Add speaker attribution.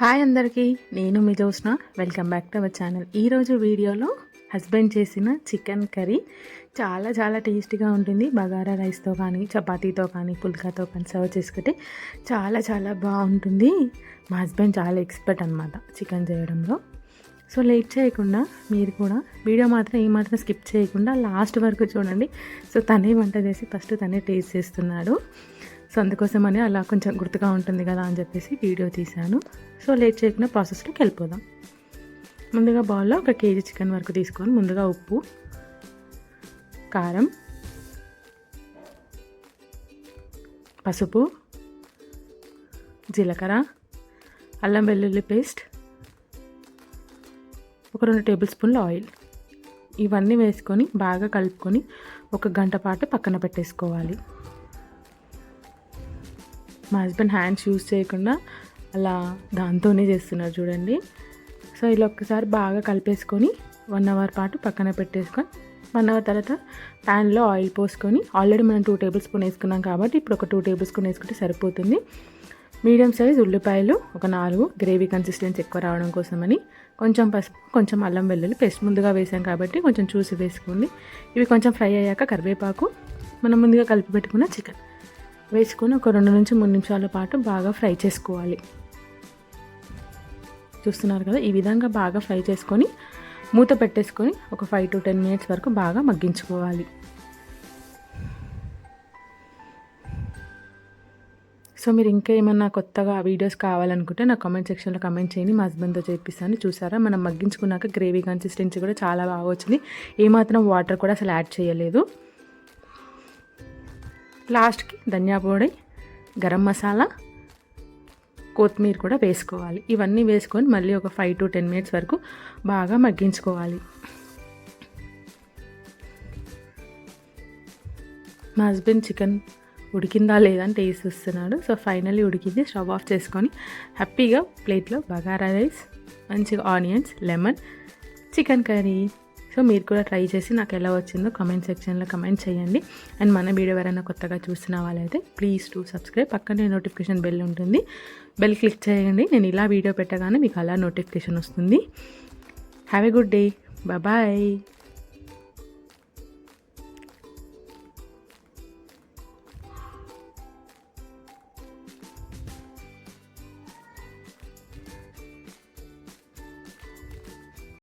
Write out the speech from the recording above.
Speaker 1: Hi అందరికీ, నేను మీ Josna. Welcome back to our channel. ఈరోజు వీడియోలో హస్బెండ్ చేసిన చికెన్ కర్రీ చాలా చాలా టేస్టీగా ఉంటుంది. బగారా రైస్తో కానీ, చపాతీతో కానీ, పుల్కాతో కానీ సర్వ్ చేసుకుంటే చాలా చాలా బాగుంటుంది. మా హస్బెండ్ చాలా ఎక్స్పర్ట్ అనమాట చికెన్ చేయడంలో. సో లేట్ చేయకుండా మీరు కూడా వీడియో మాత్రం ఏమాత్రం స్కిప్ చేయకుండా లాస్ట్ వరకు చూడండి. సో తనే వంట చేసి ఫస్ట్ తనే టేస్ట్ చేస్తున్నాడు. సో అందుకోసమని అలా కొంచెం గుర్తుగా ఉంటుంది కదా అని చెప్పేసి వీడియో తీశాను. సో లేట్ చేయకుండా ప్రాసెస్లోకి వెళ్ళిపోదాం. ముందుగా బౌల్లో 1 కేజీ చికెన్ వరకు తీసుకొని ముందుగా ఉప్పు, కారం, పసుపు, జీలకర్ర, అల్లం వెల్లుల్లి పేస్ట్, ఒక 2 టేబుల్ స్పూన్ల ఆయిల్ ఇవన్నీ వేసుకొని బాగా కలుపుకొని 1 గంట పాటు పక్కన పెట్టేసుకోవాలి. మా హస్బెండ్ హ్యాండ్స్ యూజ్ చేయకుండా అలా దాంతోనే చేస్తున్నారు చూడండి. సో ఇలా ఒక్కసారి బాగా కలిపేసుకొని 1 అవర్ పాటు పక్కన పెట్టేసుకొని 1 అవర్ తర్వాత ప్యాన్లో ఆయిల్ పోసుకొని, ఆల్రెడీ మనం 2 టేబుల్ స్పూన్ వేసుకున్నాం కాబట్టి ఇప్పుడు ఒక 2 టేబుల్ స్పూన్ వేసుకుంటే సరిపోతుంది. మీడియం సైజ్ ఉల్లిపాయలు ఒక 4, గ్రేవీ కన్సిస్టెన్సీ ఎక్కువ రావడం కోసమని, కొంచెం పసుపు, కొంచెం అల్లం వెల్లుల్లి పేస్ట్ ముందుగా వేసాం కాబట్టి కొంచెం చూసి వేసుకోండి. ఇవి కొంచెం ఫ్రై అయ్యాక కరివేపాకు, మనం ముందుగా కలిపి పెట్టుకున్న చికెన్ వేసుకొని ఒక 2 నుంచి 3 నిమిషాల పాటు బాగా ఫ్రై చేసుకోవాలి. చూస్తున్నారు కదా, ఈ విధంగా బాగా ఫ్రై చేసుకొని మూత పెట్టేసుకొని ఒక 5 to 10 మినిట్స్ వరకు బాగా మగ్గించుకోవాలి. సో మీరు ఇంకా ఏమన్నా కొత్తగా వీడియోస్ కావాలనుకుంటే నా కామెంట్ సెక్షన్లో కామెంట్ చేయండి, మా హస్బెండ్తో చేపిస్తాను. చూసారా, మనం మగ్గించుకున్నాక గ్రేవీ కన్సిస్టెన్సీ కూడా చాలా బాగా వచ్చింది. ఏమాత్రం వాటర్ కూడా అసలు యాడ్ చేయలేదు. లాస్ట్కి ధనియా పొడి, గరం మసాలా, కొత్తిమీర కూడా వేసుకోవాలి. ఇవన్నీ వేసుకొని మళ్ళీ ఒక 5 to 10 మినిట్స్ వరకు బాగా మగ్గించుకోవాలి. మా హస్బెండ్ చికెన్ ఉడికిందా లేదా అని టేస్ట్ ఇస్తున్నాడు. సో ఫైనల్లీ ఉడికింది. స్టవ్ ఆఫ్ చేసుకొని హ్యాపీగా ప్లేట్లో బగారా రైస్, మంచిగా onions, lemon, chicken curry. So మీరు కూడా ట్రై చేసి నాకు ఎలా వచ్చిందో కామెంట్ సెక్షన్లో కామెంట్ చేయండి. అండ్ మన వీడియో ఎవరైనా కొత్తగా చూసిన వాళ్ళైతే ప్లీజ్ టు సబ్స్క్రైబ్. పక్కనే నోటిఫికేషన్ బెల్ ఉంటుంది, బెల్ క్లిక్ చేయండి. నేను ఇలా వీడియో పెట్టగానే మీకు అలా నోటిఫికేషన్ వస్తుంది. Have a good day, bye.